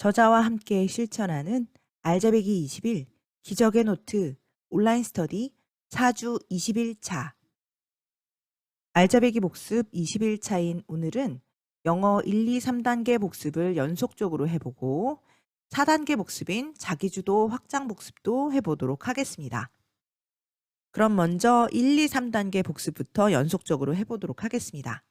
저자와 함께 실천하는 알짜배기 20일 기적의 노트 온라인 스터디 4주 21차 알짜배기 복습 21차인 오늘은 영어 1, 2, 3단계 복습을 연속적으로 해보고 4단계 복습인 자기주도 확장 복습도 해보도록 하겠습니다. 그럼 먼저 1, 2, 3단계 복습부터 연속적으로 해보도록 하겠습니다.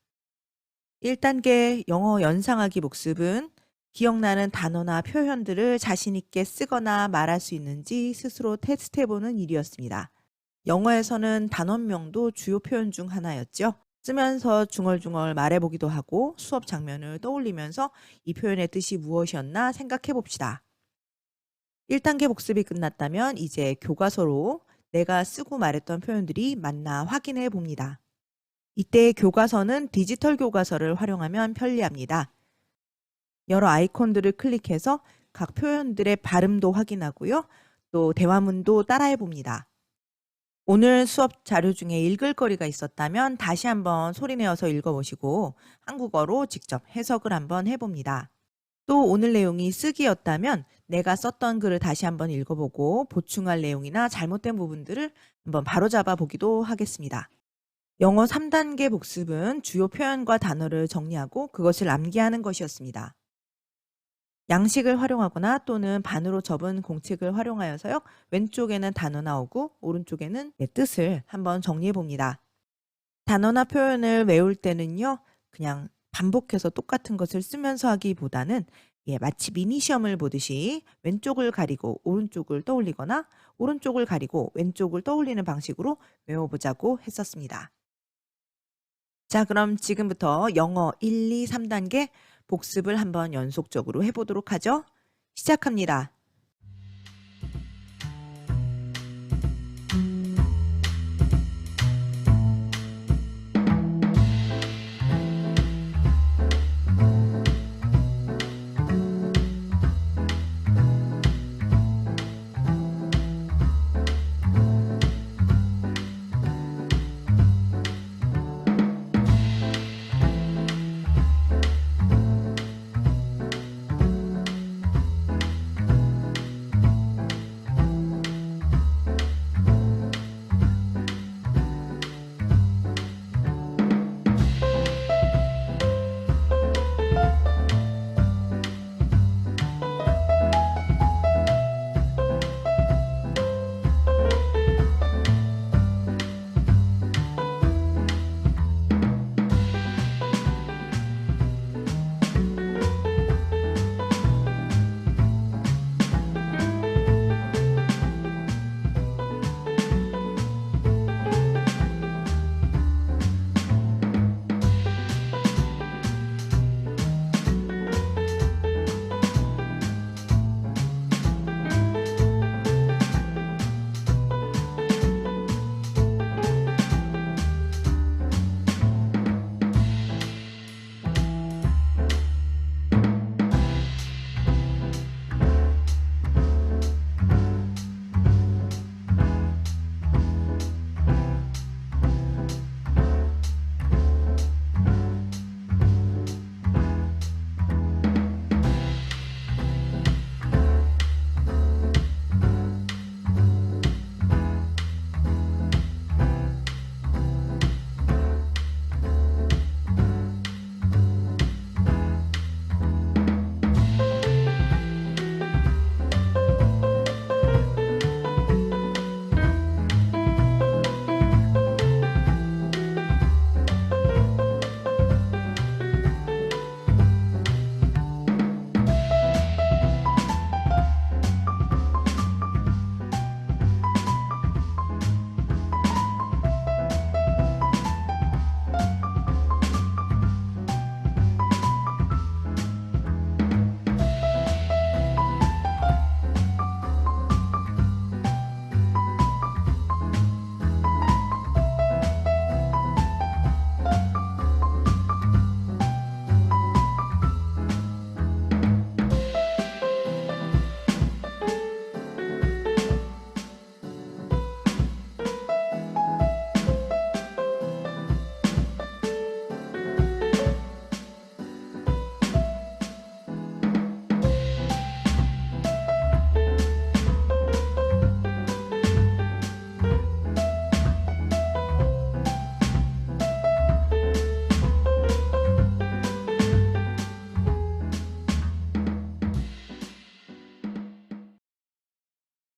1단계 영어 연상하기 복습은 기억나는 단어나 표현들을 자신 있게 쓰거나 말할 수 있는지 스스로 테스트해보는 일이었습니다. 영어에서는 단원명도 주요 표현 중 하나였죠. 쓰면서 중얼중얼 말해보기도 하고 수업 장면을 떠올리면서 이 표현의 뜻이 무엇이었나 생각해봅시다. 1단계 복습이 끝났다면 이제 교과서로 내가 쓰고 말했던 표현들이 맞나 확인해 봅니다. 이때 교과서는 디지털 교과서를 활용하면 편리합니다. 여러 아이콘들을 클릭해서 각 표현들의 발음도 확인하고요. 또 대화문도 따라해 봅니다. 오늘 수업 자료 중에 읽을 거리가 있었다면 다시 한번 소리내어서 읽어보시고 한국어로 직접 해석을 한번 해봅니다. 또 오늘 내용이 쓰기였다면 내가 썼던 글을 다시 한번 읽어보고 보충할 내용이나 잘못된 부분들을 한번 바로잡아 보기도 하겠습니다. 영어 3단계 복습은 주요 표현과 단어를 정리하고 그것을 암기하는 것이었습니다. 양식을 활용하거나 또는 반으로 접은 공책을 활용하여서요. 왼쪽에는 단어 나오고 오른쪽에는 내 뜻을 한번 정리해 봅니다. 단어나 표현을 외울 때는요. 그냥 반복해서 똑같은 것을 쓰면서 하기보다는 마치 미니 시험을 보듯이 왼쪽을 가리고 오른쪽을 떠올리거나 오른쪽을 가리고 왼쪽을 떠올리는 방식으로 외워보자고 했었습니다. 자, 그럼 지금부터 영어 1, 2, 3단계 복습을 한번 연속적으로 해보도록 하죠. 시작합니다.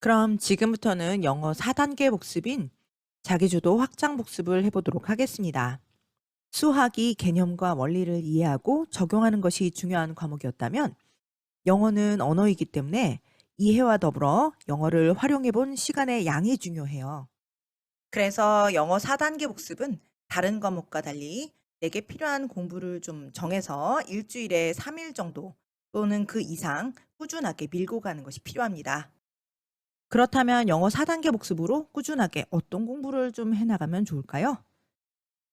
그럼 지금부터는 영어 4단계 복습인 자기주도 확장 복습을 해보도록 하겠습니다. 수학이 개념과 원리를 이해하고 적용하는 것이 중요한 과목이었다면 영어는 언어이기 때문에 이해와 더불어 영어를 활용해 본 시간의 양이 중요해요. 그래서 영어 4단계 복습은 다른 과목과 달리 내게 필요한 공부를 좀 정해서 일주일에 3일 정도 또는 그 이상 꾸준하게 밀고 가는 것이 필요합니다. 그렇다면 영어 4단계 복습으로 꾸준하게 어떤 공부를 좀 해나가면 좋을까요?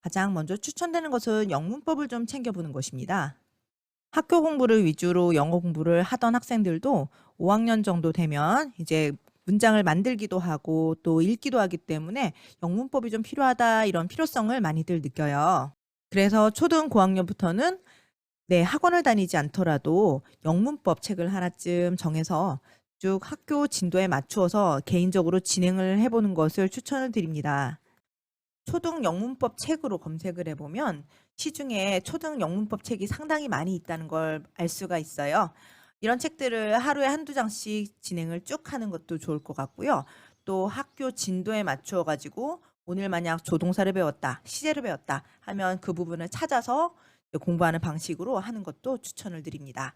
가장 먼저 추천되는 것은 영문법을 좀 챙겨보는 것입니다. 학교 공부를 위주로 영어 공부를 하던 학생들도 5학년 정도 되면 이제 문장을 만들기도 하고 또 읽기도 하기 때문에 영문법이 좀 필요하다 이런 필요성을 많이들 느껴요. 그래서 초등 고학년부터는 학원을 다니지 않더라도 영문법 책을 하나쯤 정해서 쭉 학교 진도에 맞추어서 개인적으로 진행을 해보는 것을 추천을 드립니다. 초등 영문법 책으로 검색을 해보면 시중에 초등 영문법 책이 상당히 많이 있다는 걸 알 수가 있어요. 이런 책들을 하루에 한두 장씩 진행을 쭉 하는 것도 좋을 것 같고요. 또 학교 진도에 맞추어 가지고 오늘 만약 조동사를 배웠다, 시제를 배웠다 하면 그 부분을 찾아서 공부하는 방식으로 하는 것도 추천을 드립니다.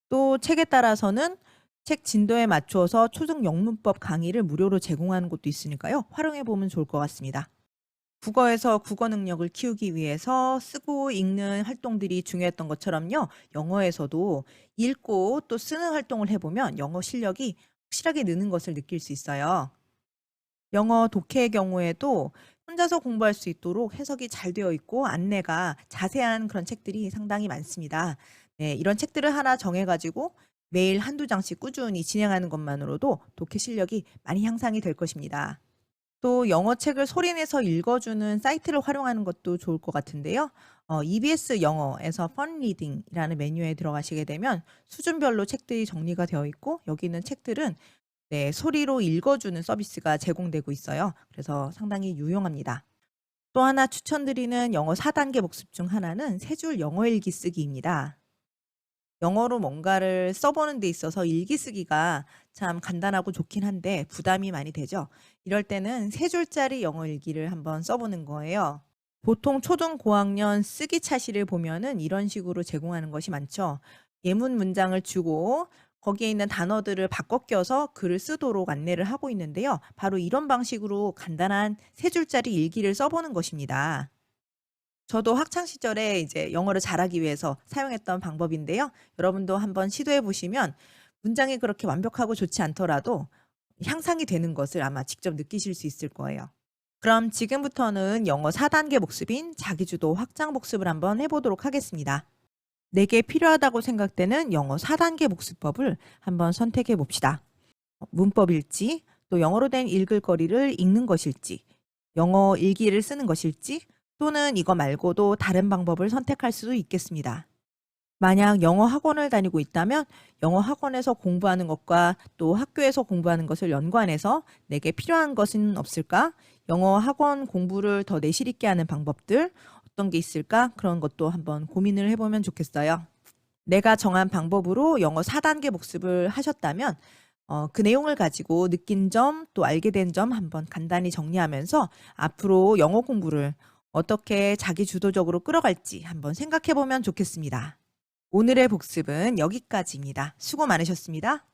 또 책에 따라서는 책 진도에 맞추어서 초등 영문법 강의를 무료로 제공하는 곳도 있으니까요. 활용해 보면 좋을 것 같습니다. 국어에서 국어 능력을 키우기 위해서 쓰고 읽는 활동들이 중요했던 것처럼요. 영어에서도 읽고 또 쓰는 활동을 해보면 영어 실력이 확실하게 느는 것을 느낄 수 있어요. 영어 독해의 경우에도 혼자서 공부할 수 있도록 해석이 잘 되어 있고 안내가 자세한 그런 책들이 상당히 많습니다. 네, 이런 책들을 하나 정해가지고 매일 한두 장씩 꾸준히 진행하는 것만으로도 독해 실력이 많이 향상이 될 것입니다. 또 영어 책을 소리내서 읽어주는 사이트를 활용하는 것도 좋을 것 같은데요. EBS 영어에서 펀 리딩이라는 메뉴에 들어가시게 되면 수준별로 책들이 정리가 되어 있고 여기 있는 책들은 소리로 읽어주는 서비스가 제공되고 있어요. 그래서 상당히 유용합니다. 또 하나 추천드리는 영어 4단계 복습 중 하나는 세 줄 영어 일기 쓰기입니다. 영어로 뭔가를 써보는 데 있어서 일기 쓰기가 참 간단하고 좋긴 한데 부담이 많이 되죠. 이럴 때는 세 줄짜리 영어 일기를 한번 써보는 거예요. 보통 초등 고학년 쓰기 차시를 보면은 이런 식으로 제공하는 것이 많죠. 예문 문장을 주고 거기에 있는 단어들을 바꿔 껴서 글을 쓰도록 안내를 하고 있는데요. 바로 이런 방식으로 간단한 세 줄짜리 일기를 써보는 것입니다. 저도 학창 시절에 이제 영어를 잘하기 위해서 사용했던 방법인데요. 여러분도 한번 시도해 보시면 문장이 그렇게 완벽하고 좋지 않더라도 향상이 되는 것을 아마 직접 느끼실 수 있을 거예요. 그럼 지금부터는 영어 4단계 복습인 자기주도 확장 복습을 한번 해보도록 하겠습니다. 내게 필요하다고 생각되는 영어 4단계 복습법을 한번 선택해 봅시다. 문법일지, 또 영어로 된 읽을 거리를 읽는 것일지, 영어 일기를 쓰는 것일지, 또는 이거 말고도 다른 방법을 선택할 수도 있겠습니다. 만약 영어 학원을 다니고 있다면 영어 학원에서 공부하는 것과 또 학교에서 공부하는 것을 연관해서 내게 필요한 것은 없을까? 영어 학원 공부를 더 내실 있게 하는 방법들 어떤 게 있을까? 그런 것도 한번 고민을 해보면 좋겠어요. 내가 정한 방법으로 영어 4단계 복습을 하셨다면 그 내용을 가지고 느낀 점 또 알게 된 점 한번 간단히 정리하면서 앞으로 영어 공부를 어떻게 자기 주도적으로 끌어갈지 한번 생각해 보면 좋겠습니다. 오늘의 복습은 여기까지입니다. 수고 많으셨습니다.